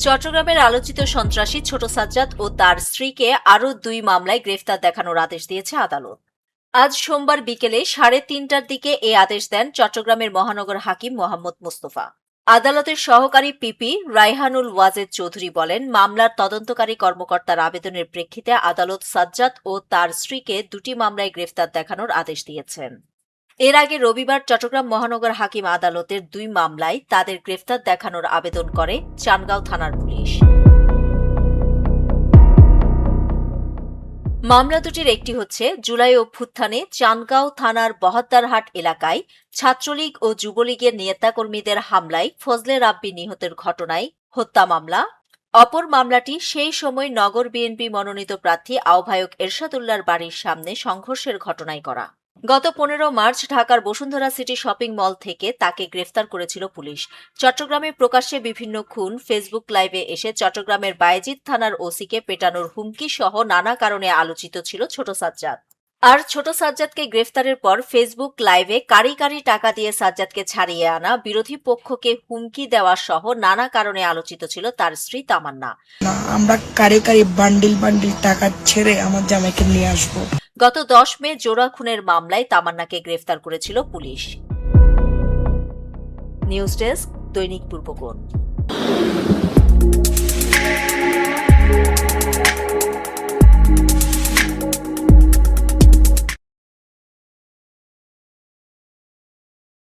চট্টগ্রামের আলোচিত সন্ত্রাসী ছোট সাজ্জাদ ও তার স্ত্রীকে আরও ২ মামলায় গ্রেফতার দেখানোর আদেশ দিয়েছে আদালত। আজ সোমবার বিকেলে ৩:৩০টার দিকে এ আদেশ দেন চট্টগ্রামের মহানগর হাকিম মোহাম্মদ মোস্তফা। আদালতের সহকারী পিপি রায়হানুল ওয়াজেদ চৌধুরী বলেন, মামলার তদন্তকারী কর্মকর্তার আবেদনের প্রেক্ষিতে আদালত সাজ্জাদ ও তার স্ত্রীকে ২টি মামলায় গ্রেফতার দেখানোর আদেশ দিয়েছেন। এর আগে রবিবার চট্টগ্রাম মহানগর হাকিম আদালতের ২ মামলায় তাদের গ্রেফতার দেখানোর আবেদন করে চান্দগাঁও থানার পুলিশ। মামলা দুটির একটি হচ্ছে জুলাই অভ্যুত্থানে চান্দগাঁও থানার বহদ্দারহাট এলাকায় ছাত্রলীগ ও যুবলীগের নেতাকর্মীদের হামলায় ফজলে রাব্বি নিহতের ঘটনায় হত্যা মামলা। অপর মামলাটি সেই সময় নগর বিএনপি মনোনীত প্রার্থী আহ্বায়ক এরশাদুল্লাহর বাড়ির সামনে সংঘর্ষের ঘটনায় করা। গত ১৫ মার্চ ঢাকার বসুন্ধরা সিটি শপিং মল থেকে তাকে গ্রেফতার করেছিল পুলিশ। চট্টগ্রামে প্রকাশ্যে বিভিন্ন খুন, ফেসবুক লাইভে এসে চট্টগ্রামের বায়েজিদ থানার ওসিকে পেটানোর হুমকি সহ নানা কারণে আলোচিত ছিল ছোট সাজ্জাদ। আর ছোট সাজ্জাদকে গ্রেফতারের পর ফেসবুক লাইভে কারি কারি টাকা দিয়ে সাজ্জাদকে ছাড়িয়ে আনা, বিরোধী পক্ষকে হুমকি দেওয়া সহ নানা কারণে আলোচিত ছিল তার স্ত্রী তামান্না। আমরা কারি কারি বান্ডিল বান্ডিল টাকা ছেড়ে আমার জামাইকে নিয়ে আসবো। গত ১০ মে জোড়া খুনের মামলায় তামান্নাকে গ্রেফতার করেছিল পুলিশ। নিউজ ডেস্ক, দৈনিক পূর্বকোণ।